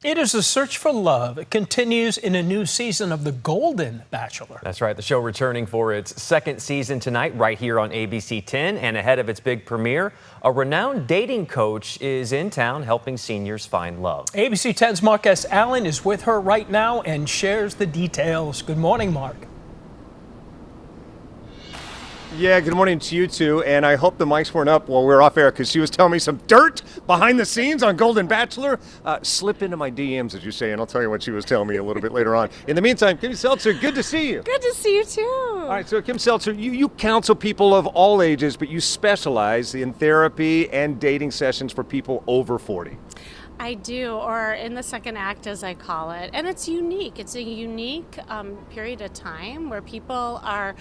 It is a search for love. It continues in a new season of The Golden Bachelor. That's right. The show returning for its second season tonight right here on ABC 10. And ahead of its big premiere, a renowned dating coach is in town helping seniors find love. ABC 10's Mark S is with her right now and shares the details. Good morning, Mark. Yeah, good morning to you two, and I hope the mics weren't up while we were off air because she was telling me some dirt behind the scenes on Golden Bachelor. Slip into my DMs, as you say, and I'll tell you what she was telling me a little bit later on. In the meantime, Kim Seltzer, good to see you. Good to see you too. All right, so Kim Seltzer, you counsel people of all ages, but you specialize in therapy and dating sessions for people over 40. I do, or in the second act, as I call it. And it's unique. It's a unique period of time where people are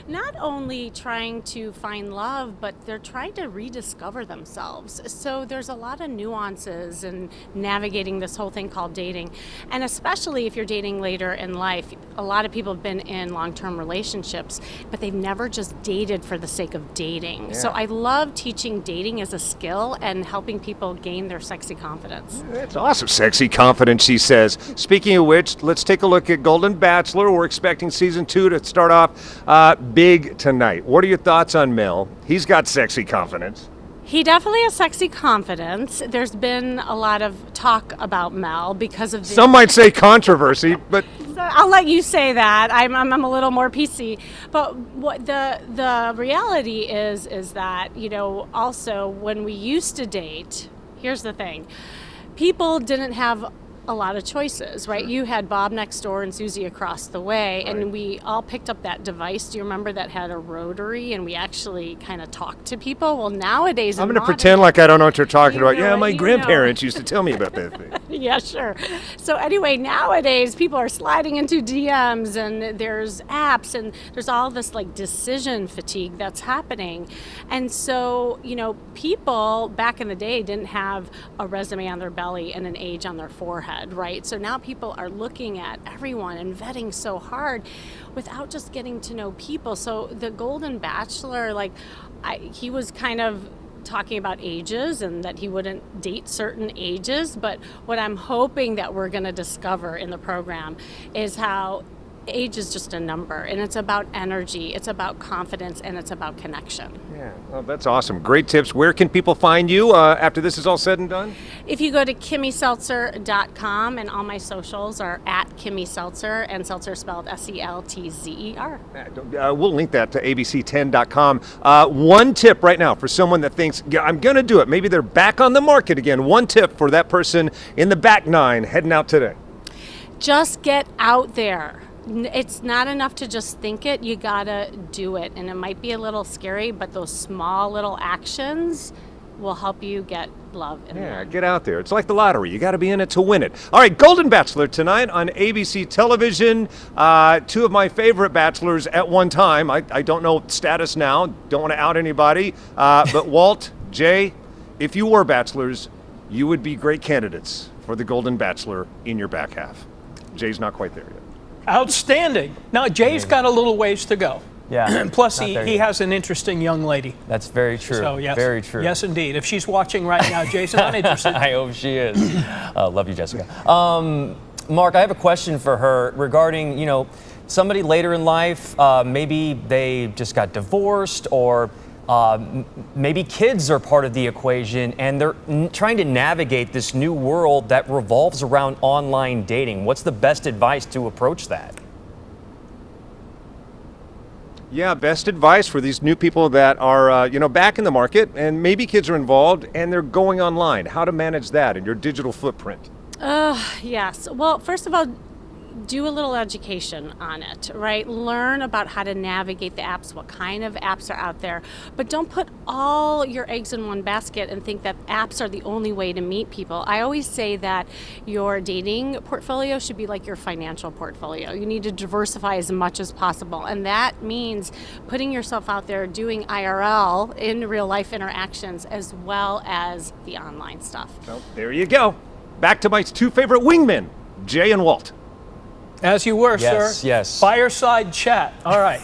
not only trying to find love, but they're trying to rediscover themselves. So there's a lot of nuances in navigating this whole thing called dating. And especially if you're dating later in life, a lot of people have been in long-term relationships, but they've never just dated for the sake of dating. Yeah. So I love teaching dating as a skill and helping people gain their sexy confidence. That's awesome. Sexy confidence, she says. Speaking of which, let's take a look at Golden Bachelor. We're expecting season 2 to start off big tonight. What are your thoughts on Mel? He's got sexy confidence. He definitely has sexy confidence. There's been a lot of talk about Mel because of the... Some might say controversy, but... I'll let you say that. I'm a little more PC. But what the reality is that, you know, also when we used to date, here's the thing. People didn't have a lot of choices, right? You had Bob next door and Susie across the way, and we all picked up that device. Do you remember that had a rotary, and we actually kind of talked to people? Well, nowadays... I'm going to pretend like I don't know what you're talking about. Yeah, my grandparents know. used to tell me about that thing. Yeah, sure. So anyway, nowadays people are sliding into DMs, and there's apps, and there's all this like decision fatigue that's happening. And so, you know, people back in the day didn't have a resume on their belly and an age on their forehead, right? So now people are looking at everyone and vetting so hard without just getting to know people. So the Golden Bachelor, he was kind of talking about ages and that he wouldn't date certain ages, but what I'm hoping that we're going to discover in the program is how age is just a number, and it's about energy, it's about confidence, and it's about connection. Yeah, well, that's awesome. Great tips. Where can people find you after this is all said and done? If you go to KimmySeltzer.com, and all my socials are at Kimmy Seltzer, and Seltzer spelled Seltzer. We'll link that to ABC10.com. One tip right now for someone that thinks, yeah, I'm going to do it. Maybe they're back on the market again. One tip for that person in the back nine heading out today. Just get out there. It's not enough to just think it, you gotta do it. And it might be a little scary, but those small little actions will help you get love. Yeah, get out there. It's like the lottery. You got to be in it to win it. All right, Golden Bachelor tonight on ABC television. Two of my favorite bachelors at one time. I don't know status now. Don't want to out anybody. But Walt, Jay, if you were bachelors, you would be great candidates for the Golden Bachelor in your back half. Jay's not quite there yet. Outstanding. Now, Jay's got a little ways to go. Yeah. Plus, he has an interesting young lady. That's very true. So, yes. Very true. Yes, indeed. If she's watching right now, Jay's not interested. I hope she is. Love you, Jessica. Mark, I have a question for her regarding, you know, somebody later in life, maybe they just got divorced, or maybe kids are part of the equation, and they're trying to navigate this new world that revolves around online dating. What's the best advice to approach that? Yeah, best advice for these new people that are, back in the market, and maybe kids are involved and they're going online. How to manage that in your digital footprint? Yes. Well, first of all, do a little education on it, right? Learn about how to navigate the apps, what kind of apps are out there. But don't put all your eggs in one basket and think that apps are the only way to meet people. I always say that your dating portfolio should be like your financial portfolio. You need to diversify as much as possible. And that means putting yourself out there, doing IRL, in real life interactions, as well as the online stuff. Well, there you go. Back to my two favorite wingmen, Jay and Walt. As you were, Yes, sir. yes. Fireside chat. All right.